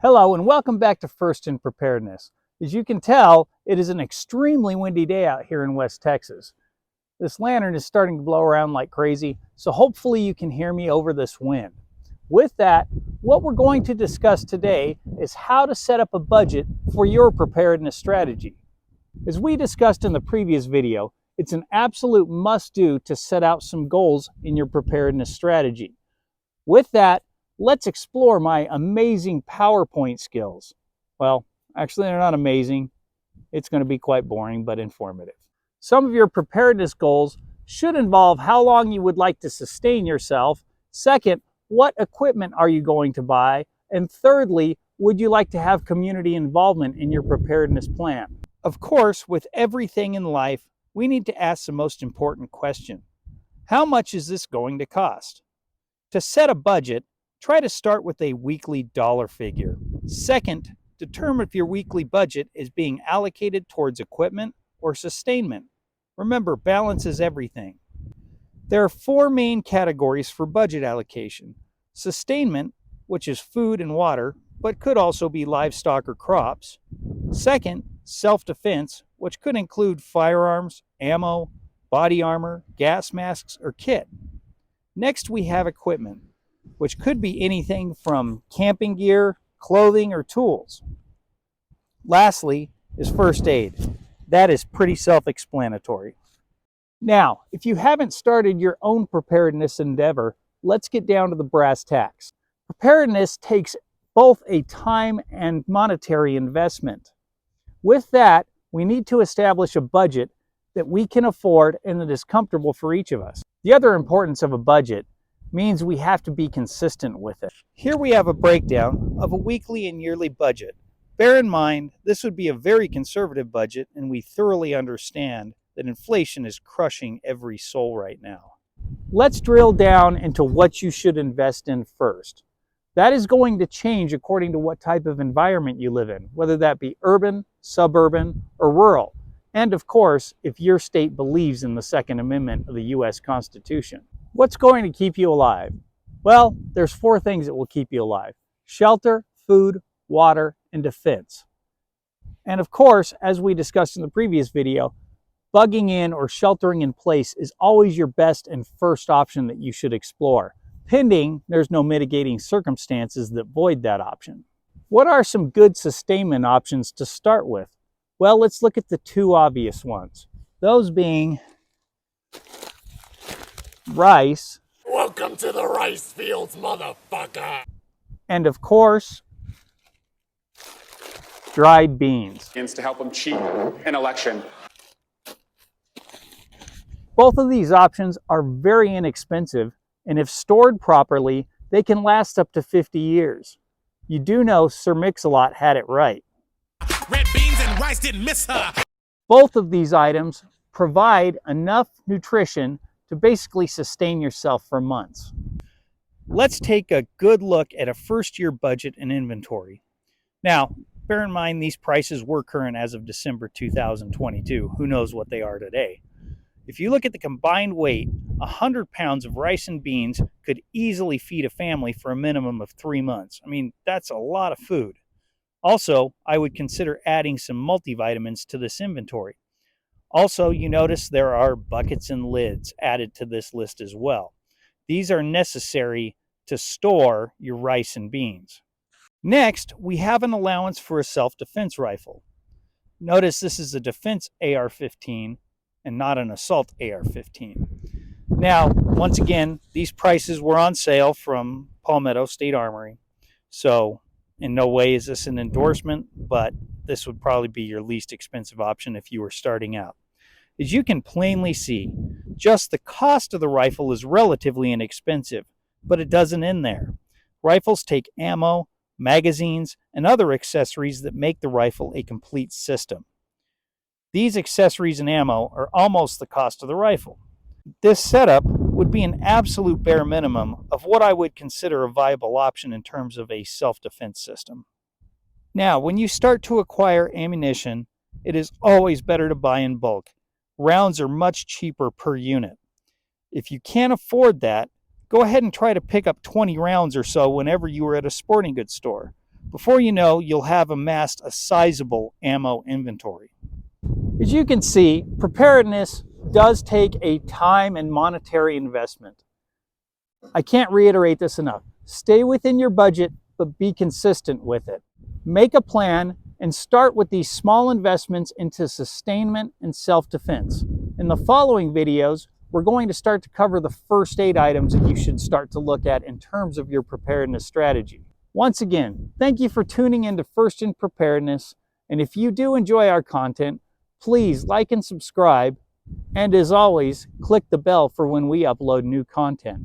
Hello and welcome back to First in Preparedness. As you can tell, it is an extremely windy day out here in West Texas. This lantern is starting to blow around like crazy, so hopefully you can hear me over this wind. With that, what we're going to discuss today is how to set up a budget for your preparedness strategy. As we discussed in the previous video, it's an absolute must-do to set out some goals in your preparedness strategy. With that, let's explore my amazing PowerPoint skills. Well, actually they're not amazing. It's going to be quite boring, but informative. Some of your preparedness goals should involve how long you would like to sustain yourself. Second, what equipment are you going to buy? And thirdly, would you like to have community involvement in your preparedness plan? Of course, with everything in life, we need to ask the most important question. How much is this going to cost? To set a budget, try to start with a weekly dollar figure. Second, determine if your weekly budget is being allocated towards equipment or sustainment. Remember, balance is everything. There are four main categories for budget allocation. Sustainment, which is food and water, but could also be livestock or crops. Second, self-defense, which could include firearms, ammo, body armor, gas masks, or kit. Next, we have equipment, which could be anything from camping gear, clothing, or tools. Lastly is first aid. That is pretty self-explanatory. Now, if you haven't started your own preparedness endeavor, let's get down to the brass tacks. Preparedness takes both a time and monetary investment. With that, we need to establish a budget that we can afford and that is comfortable for each of us. The other importance of a budget means we have to be consistent with it. Here we have a breakdown of a weekly and yearly budget. Bear in mind, this would be a very conservative budget, and we thoroughly understand that inflation is crushing every soul right now. Let's drill down into what you should invest in first. That is going to change according to what type of environment you live in, whether that be urban, suburban, or rural. And of course, if your state believes in the Second Amendment of the U.S. Constitution. What's going to keep you alive? Well, there's four things that will keep you alive: shelter, food, water, and defense. And of course, as we discussed in the previous video, bugging in or sheltering in place is always your best and first option that you should explore, pending there's no mitigating circumstances that void that option. What are some good sustainment options to start with? Well, let's look at the two obvious ones. Those being rice. Welcome to the rice fields, motherfucker! And of course, dried beans. To help them cheat an election. Both of these options are very inexpensive, and if stored properly, they can last up to 50 years. You do know Sir Mix-a-Lot had it right. Red beans and rice didn't miss her! Both of these items provide enough nutrition to basically sustain yourself for months. Let's take a good look at a first-year budget and inventory. Now, bear in mind these prices were current as of December 2022. Who knows what they are today? If you look at the combined weight, 100 pounds of rice and beans could easily feed a family for a minimum of 3 months. I mean, that's a lot of food. Also, I would consider adding some multivitamins to this inventory. Also, you notice there are buckets and lids added to this list as well. These are necessary to store your rice and beans. Next, we have an allowance for a self-defense rifle. Notice this is a defense AR-15 and not an assault AR-15. Now, once again, these prices were on sale from Palmetto State Armory. So, in no way is this an endorsement, but this would probably be your least expensive option if you were starting out. As you can plainly see, just the cost of the rifle is relatively inexpensive, but it doesn't end there. Rifles take ammo, magazines, and other accessories that make the rifle a complete system. These accessories and ammo are almost the cost of the rifle. This setup would be an absolute bare minimum of what I would consider a viable option in terms of a self-defense system. Now, when you start to acquire ammunition, it is always better to buy in bulk. Rounds are much cheaper per unit. If you can't afford that, go ahead and try to pick up 20 rounds or so whenever you are at a sporting goods store. Before you know, you'll have amassed a sizable ammo inventory. As you can see, preparedness does take a time and monetary investment. I can't reiterate this enough. Stay within your budget, but be consistent with it. Make a plan and start with these small investments into sustainment and self-defense. In the following videos, we're going to start to cover the first aid items that you should start to look at in terms of your preparedness strategy. Once again, thank you for tuning in to First in Preparedness, and if you do enjoy our content, please like and subscribe, and as always, click the bell for when we upload new content.